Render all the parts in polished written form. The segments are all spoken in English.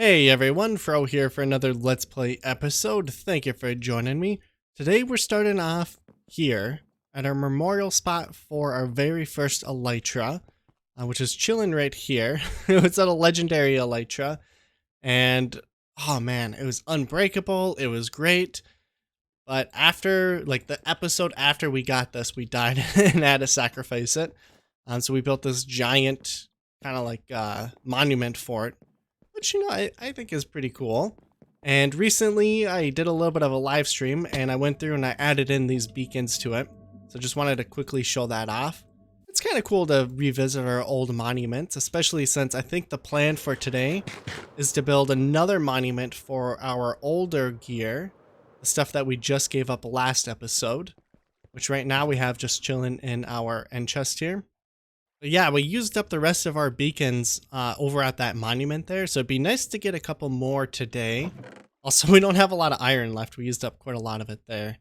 Hey everyone, Froe here for another Let's Play episode. Thank you for joining me. Today we're starting off here at our memorial spot for our very first elytra, which is chilling right here. It's at a legendary elytra, and oh man, it was unbreakable, it was great. But after, like the episode after we got this, we died and had to sacrifice it. So we built this giant kind of like monument for it. Which, I think is pretty cool. And recently I did a little bit of a live stream and I went through and I added in these beacons to it. So just wanted to quickly show that off. It's kind of cool to revisit our old monuments, especially since I think the plan for today is to build another monument for our older gear, the stuff that we just gave up last episode, which right now we have just chilling in our end chest here. But yeah, we used up the rest of our beacons over at that monument there, so it'd be nice to get a couple more today. Also, we don't have a lot of iron left. We used up quite a lot of it there.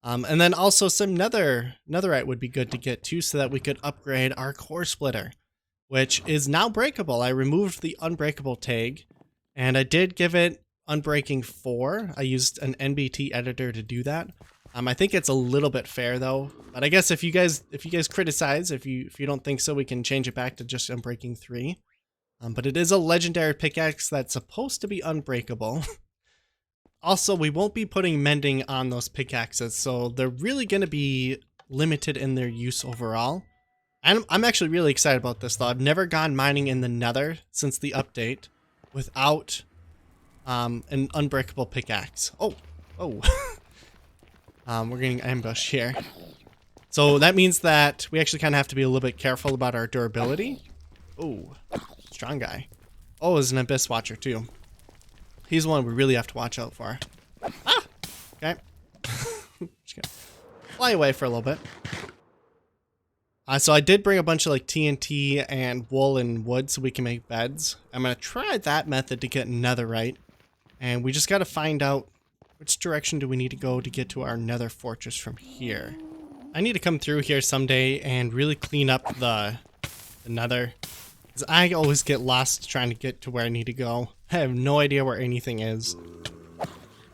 And then also some netherite would be good to get too, so that we could upgrade our core splitter, which is now breakable. I removed the unbreakable tag, and I did give it unbreaking 4. I used an NBT editor to do that. I think it's a little bit fair though, but I guess if you guys criticize, if you don't think so, we can change it back to just unbreaking 3. But it is a legendary pickaxe that's supposed to be unbreakable. Also, we won't be putting mending on those pickaxes, so they're really going to be limited in their use overall. I'm actually really excited about this though. I've never gone mining in the Nether since the update without an unbreakable pickaxe. Oh. We're getting ambushed here. So that means that we actually kind of have to be a little bit careful about our durability. Oh, strong guy. Oh, there's an Abyss Watcher too. He's one we really have to watch out for. Ah! Okay. Just gonna fly away for a little bit. So I did bring a bunch of like TNT and wool and wood so we can make beds. I'm going to try that method to get netherite. And we just got to find out which direction do we need to go to get to our nether fortress from here. I need to come through here someday and really clean up the nether, because I always get lost trying to get to where I need to go. I have no idea where anything is.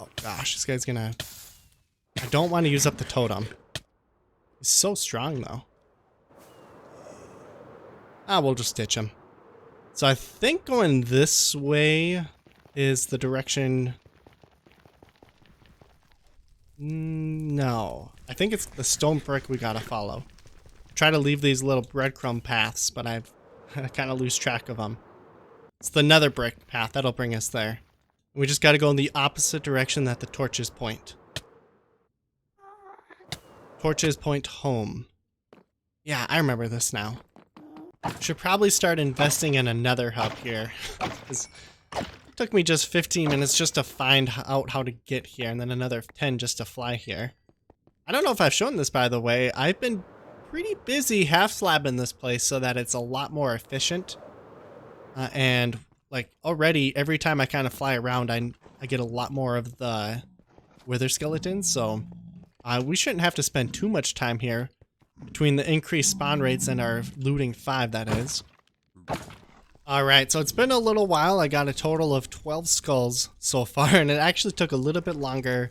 Oh gosh, this guy's gonna... I don't want to use up the totem. He's so strong though. We'll just ditch him. So I think going this way is the direction... No, I think it's the stone brick we gotta follow. Try to leave these little breadcrumb paths, but I kind of lose track of them. It's the nether brick path that'll bring us there. We just gotta go in the opposite direction that the torches point. Torches point home. Yeah, I remember this now. Should probably start investing in a nether hub here. It took me just 15 minutes just to find out how to get here, and then another 10 just to fly here. I don't know if I've shown this, by the way. I've been pretty busy half-slabbing this place so that it's a lot more efficient. And like already, every time I kind of fly around, I get a lot more of the wither skeletons. So we shouldn't have to spend too much time here between the increased spawn rates and our looting 5, that is. Alright, so it's been a little while. I got a total of 12 skulls so far, and it actually took a little bit longer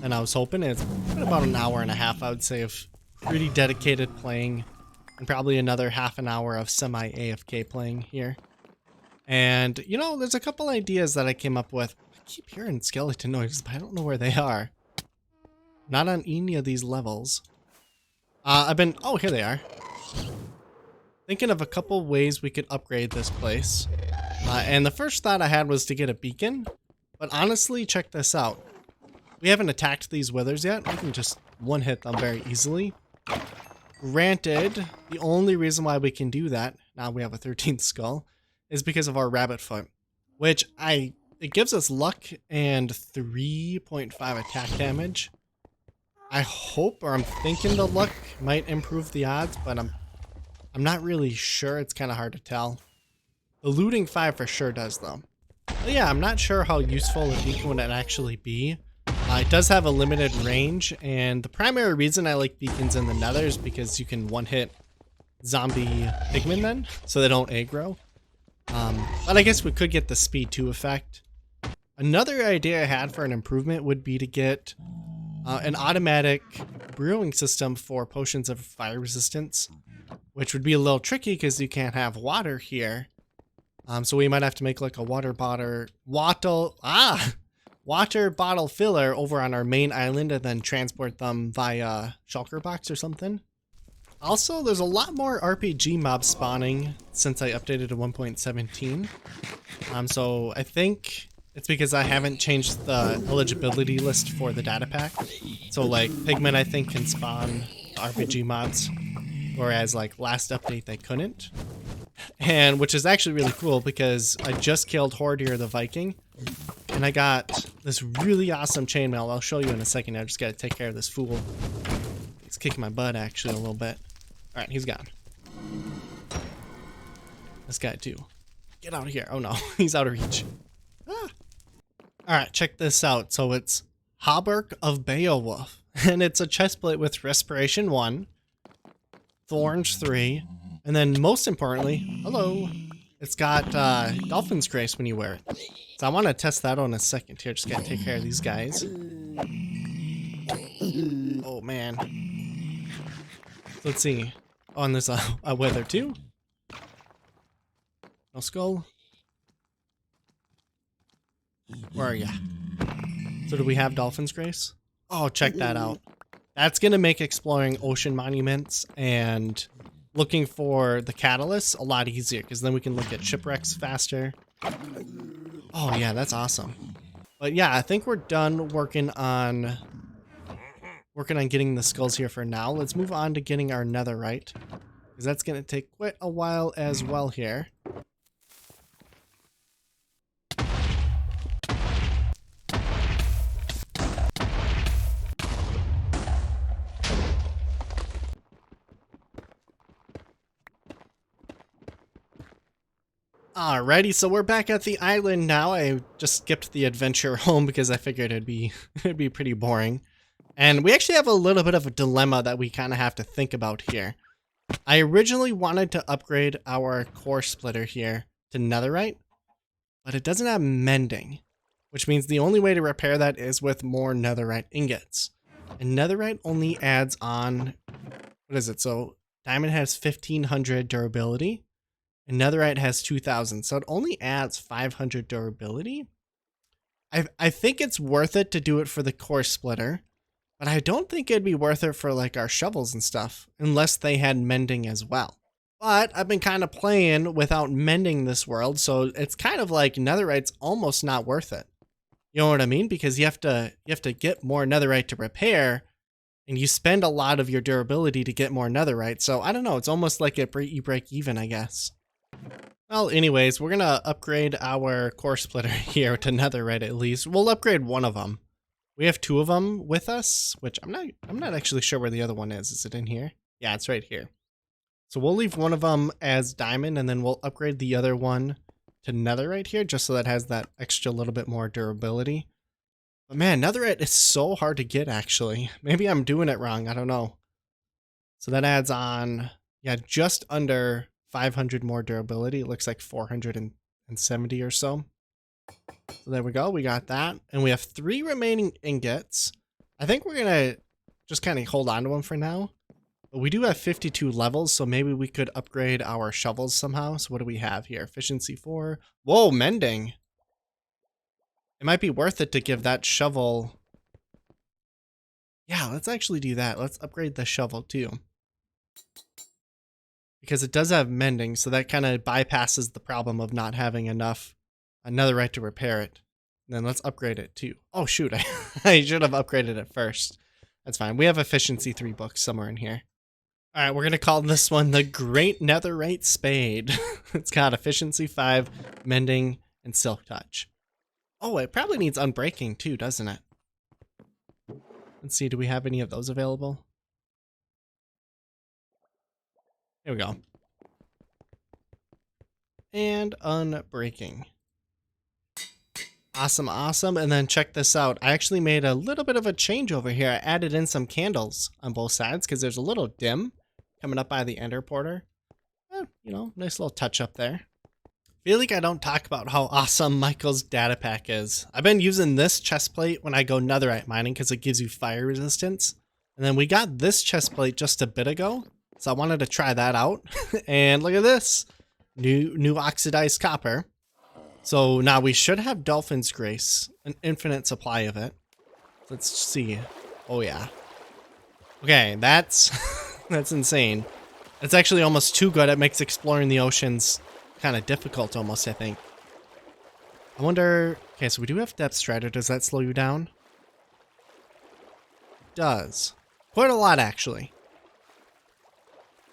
than I was hoping. It's been about an hour and a half, I would say, of pretty dedicated playing, and probably another half an hour of semi-AFK playing here. And, you know, there's a couple ideas that I came up with. I keep hearing skeleton noises, but I don't know where they are. Not on any of these levels. Oh, here they are. Thinking of a couple ways we could upgrade this place. And the first thought I had was to get a beacon. But honestly, check this out. We haven't attacked these withers yet. We can just one-hit them very easily. Granted, the only reason why we can do that, now we have a 13th skull, is because of our rabbit foot. Which, it gives us luck and 3.5 attack damage. I hope, or I'm thinking the luck might improve the odds, but I'm not really sure. It's kind of hard to tell. The looting 5 for sure does though. But yeah, I'm not sure how useful a beacon would actually be. It does have a limited range, and the primary reason I like beacons in the nether is because you can one-hit zombie pigmen then, so they don't aggro. But I guess we could get the speed 2 effect. Another idea I had for an improvement would be to get an automatic brewing system for potions of fire resistance, which would be a little tricky because you can't have water here. So we might have to make like a water bottle filler over on our main island and then transport them via shulker box or something. Also, there's a lot more RPG mobs spawning since I updated to 1.17. So I think it's because I haven't changed the eligibility list for the data pack. So like Pigmen I think can spawn RPG mods, whereas like last update they couldn't. And which is actually really cool because I just killed Hordier the Viking and I got this really awesome chainmail. I'll show you in a second. I just gotta take care of this fool. He's kicking my butt actually a little bit. Alright, he's gone. This guy too. Get out of here. Oh no, he's out of reach. Ah. Alright, check this out. So it's Hauberk of Beowulf. And it's a chestplate with Respiration 1, Thorns 3, and then most importantly, hello, it's got Dolphin's Grace when you wear it. So I want to test that on a second here. Just gotta take care of these guys. Oh man. Let's see. Oh, and there's a weather too. No skull. Where are ya? So do we have Dolphin's Grace? Oh, check that out. That's gonna make exploring ocean monuments and looking for the catalysts a lot easier because then we can look at shipwrecks faster. Oh yeah, that's awesome. But yeah, I think we're done working on getting the skulls here for now. Let's move on to getting our netherite because that's gonna take quite a while as well here. Alrighty, so we're back at the island now. I just skipped the adventure home because I figured it'd be pretty boring. And we actually have a little bit of a dilemma that we kind of have to think about here. I originally wanted to upgrade our core splitter here to netherite, but it doesn't have mending, which means the only way to repair that is with more netherite ingots. And netherite only adds on, what is it? So diamond has 1500 durability. And netherite has 2000, so it only adds 500 durability. I think it's worth it to do it for the core splitter, but I don't think it'd be worth it for like our shovels and stuff, unless they had mending as well. But I've been kind of playing without mending this world, so it's kind of like netherite's almost not worth it. You know what I mean? Because you have to get more netherite to repair, and you spend a lot of your durability to get more netherite. So I don't know, it's almost like you break even, I guess. Well, anyways, we're gonna upgrade our core splitter here to netherite at least. We'll upgrade one of them. We have two of them with us, which I'm not actually sure where the other one is. Is it in here? Yeah, it's right here. So we'll leave one of them as diamond, and then we'll upgrade the other one to netherite here, just so that has that extra little bit more durability. But man, netherite is so hard to get, actually. Maybe I'm doing it wrong. I don't know. So that adds on, yeah, just under 500 more durability. It looks like 470 or so. So there we go. We got that. And we have 3 remaining ingots. I think we're going to just kind of hold on to them for now. But we do have 52 levels, so maybe we could upgrade our shovels somehow. So what do we have here? Efficiency 4. Whoa, mending. It might be worth it to give that shovel. Yeah, let's actually do that. Let's upgrade the shovel too. Because it does have mending, so that kind of bypasses the problem of not having enough netherite to repair it. And then let's upgrade it too. Oh shoot, I should have upgraded it first. That's fine. We have efficiency 3 books somewhere in here. Alright, we're going to call this one the Great Netherite Spade. It's got efficiency 5, mending, and silk touch. Oh, it probably needs unbreaking too, doesn't it? Let's see, do we have any of those available? Here we go. And unbreaking. Awesome, awesome. And then check this out. I actually made a little bit of a change over here. I added in some candles on both sides because there's a little dim coming up by the ender porter. You know, nice little touch up there. feel like I don't talk about how awesome Michael's data pack is. I've been using this chest plate when I go netherite mining because it gives you fire resistance. And then we got this chest plate just a bit ago, so I wanted to try that out. And look at this, new oxidized copper. So now we should have Dolphin's Grace, an infinite supply of it. Let's see. Oh yeah. Okay, that's that's insane. It's actually almost too good. It makes exploring the oceans kind of difficult almost, I think. I wonder... Okay, so we do have Depth Strider. Does that slow you down? It does. Quite a lot, actually.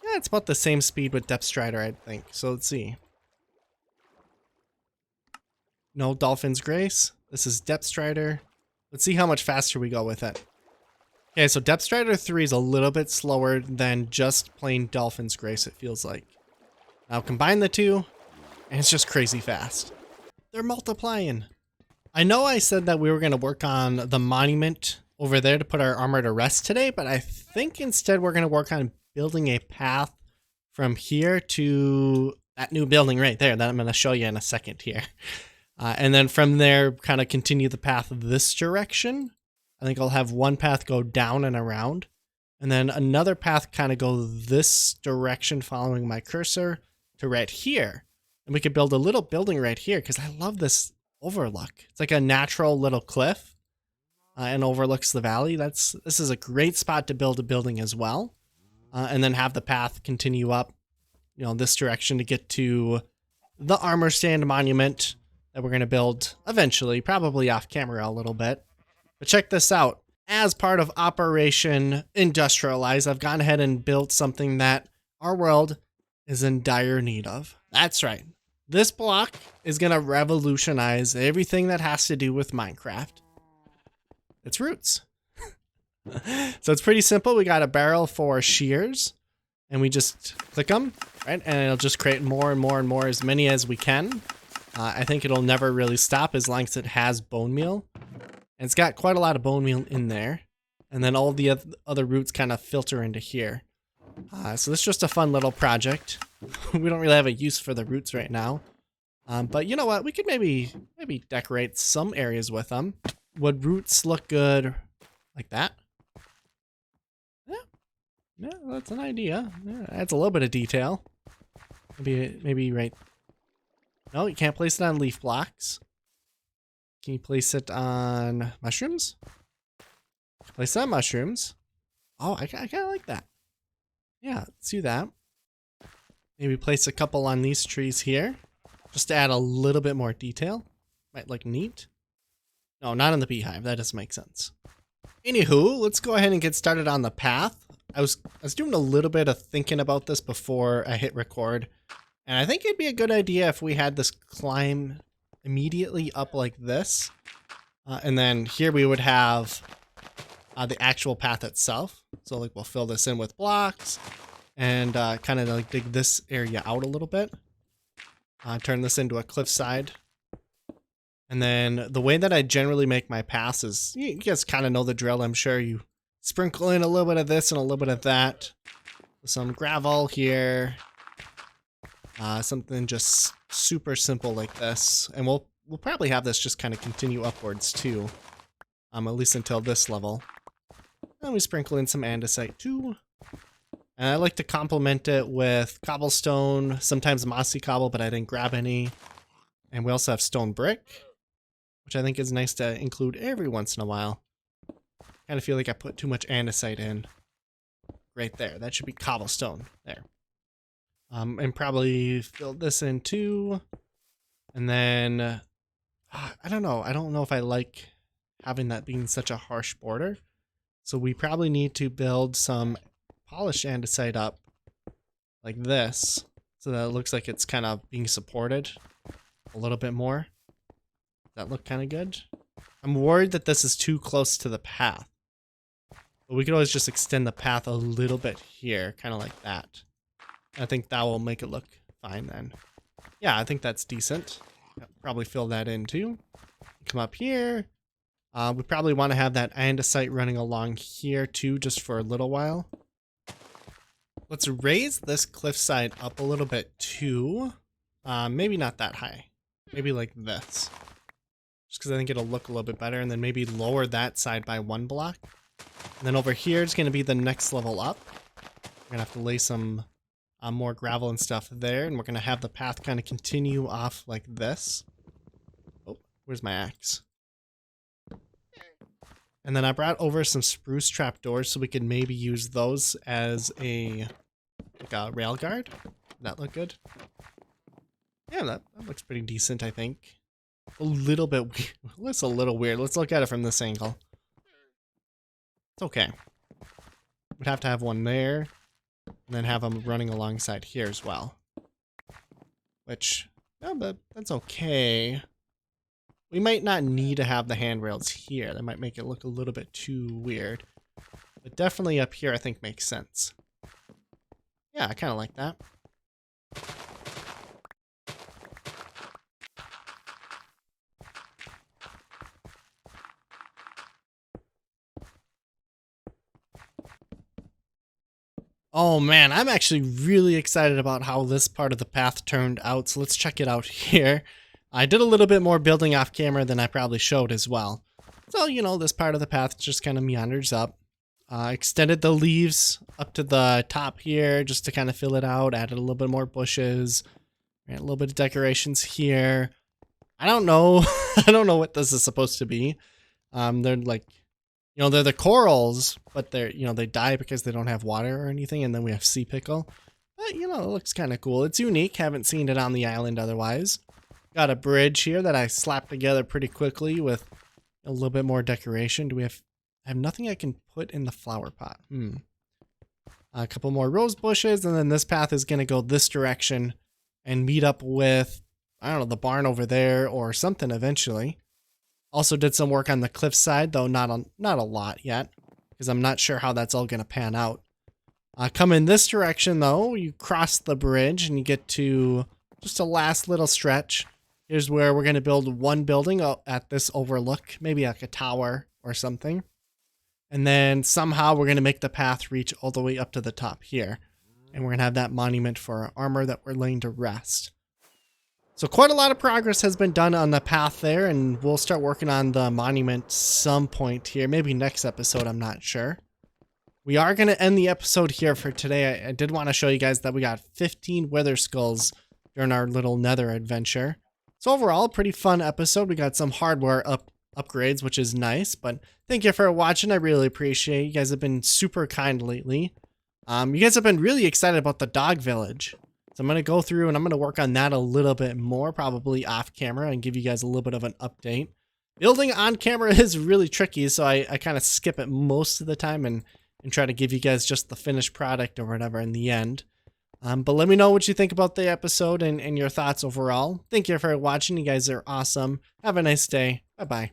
Yeah, it's about the same speed with Depth Strider, I think. So let's see. No Dolphin's Grace. This is Depth Strider. Let's see how much faster we go with it. Okay, so Depth Strider 3 is a little bit slower than just plain Dolphin's Grace, it feels like. Now combine the two, and it's just crazy fast. They're multiplying. I know I said that we were going to work on the monument over there to put our armor to rest today, but I think instead we're going to work on building a path from here to that new building right there that I'm going to show you in a second here. And then from there, kind of continue the path this direction. I think I'll have one path go down and around, and then another path kind of go this direction following my cursor to right here. And we could build a little building right here because I love this overlook. It's like a natural little cliff and overlooks the valley. This is a great spot to build a building as well. And then have the path continue up, this direction to get to the armor stand monument that we're going to build eventually, probably off camera a little bit. But check this out. As part of Operation Industrialize, I've gone ahead and built something that our world is in dire need of. That's right. This block is going to revolutionize everything that has to do with Minecraft. It's roots. So it's pretty simple. We got a barrel for shears, and we just click them, right? And it'll just create more and more and more, as many as we can. I think it'll never really stop as long as it has bone meal. And it's got quite a lot of bone meal in there. And then all the other roots kind of filter into here. So this is just a fun little project. We don't really have a use for the roots right now. But you know what? We could maybe decorate some areas with them. Would roots look good like that? Yeah, that's an idea. Yeah, adds a little bit of detail. Maybe right. No, you can't place it on leaf blocks. Can you place it on mushrooms? Place it on mushrooms. Oh, I kind of like that. Yeah, let's do that. Maybe place a couple on these trees here, just to add a little bit more detail. Might look neat. No, not on the beehive. That doesn't make sense. Anywho, let's go ahead and get started on the path. I was doing a little bit of thinking about this before I hit record, and I think it'd be a good idea if we had this climb immediately up like this, and then here we would have the actual path itself. So like we'll fill this in with blocks and kind of like dig this area out a little bit, turn this into a cliffside. And then the way that I generally make my paths is, you guys kind of know the drill, I'm sure. You sprinkle in a little bit of this and a little bit of that, some gravel here, something just super simple like this, and we'll probably have this just kind of continue upwards too, at least until this level. And we sprinkle in some andesite too, and I like to complement it with cobblestone, sometimes mossy cobble, but I didn't grab any. And we also have stone brick, which I think is nice to include every once in a while. Kind of feel like I put too much andesite in right there. That should be cobblestone there. And probably fill this in too. And then, I don't know. I don't know if I like having that being such a harsh border. So we probably need to build some polished andesite up like this, so that it looks like it's kind of being supported a little bit more. Does that look kind of good? I'm worried that this is too close to the path. But we could always just extend the path a little bit here, kind of like that. I think that will make it look fine then. Yeah, I think that's decent. Probably fill that in too. Come up here. We probably want to have that andesite running along here too, just for a little while. Let's raise this cliffside up a little bit too. Maybe not that high. Maybe like this. Just because I think it'll look a little bit better. And then maybe lower that side by 1 block. And then over here is going to be the next level up. We're going to have to lay some more gravel and stuff there. And we're going to have the path kind of continue off like this. Oh, where's my axe? And then I brought over some spruce trapdoors so we could maybe use those as a rail guard. That look good? Yeah, that looks pretty decent, I think. A little bit weird. It's a little weird. Let's look at it from this angle. It's okay. We'd have to have one there, and then have them running alongside here as well. Which, no, but that's okay. We might not need to have the handrails here. That might make it look a little bit too weird. But definitely up here I think makes sense. Yeah, I kind of like that. Oh man, I'm actually really excited about how this part of the path turned out, so let's check it out here. I did a little bit more building off camera than I probably showed as well. So, you know, this part of the path just kind of meanders up. Extended the leaves up to the top here just to kind of fill it out, added a little bit more bushes, a little bit of decorations here. I don't know. I don't know what this is supposed to be. They're like, you know, they're the corals, but they're, you know, they die because they don't have water or anything. And then we have sea pickle. But, you know, it looks kind of cool. It's unique. Haven't seen it on the island otherwise. Got a bridge here that I slapped together pretty quickly with a little bit more decoration. Do we have... I have nothing I can put in the flower pot. A couple more rose bushes, and then this path is going to go this direction and meet up with, I don't know, the barn over there or something eventually. Also did some work on the cliff side, though not a lot yet, because I'm not sure how that's all going to pan out. Come in this direction, though. You cross the bridge, and you get to just a last little stretch. Here's where we're going to build one building at this overlook, maybe like a tower or something. And then somehow we're going to make the path reach all the way up to the top here. And we're going to have that monument for our armor that we're laying to rest. So quite a lot of progress has been done on the path there. And we'll start working on the monument some point here. Maybe next episode, I'm not sure. We are going to end the episode here for today. I did want to show you guys that we got 15 wither skulls during our little nether adventure. So overall, pretty fun episode. We got some hardware upgrades, which is nice, but thank you for watching. I really appreciate it. You guys have been super kind lately. You guys have been really excited about the dog village. So I'm going to go through and I'm going to work on that a little bit more, probably off camera, and give you guys a little bit of an update. Building on camera is really tricky, so I kind of skip it most of the time and try to give you guys just the finished product or whatever in the end. But let me know what you think about the episode and your thoughts overall. Thank you for watching. You guys are awesome. Have a nice day. Bye-bye.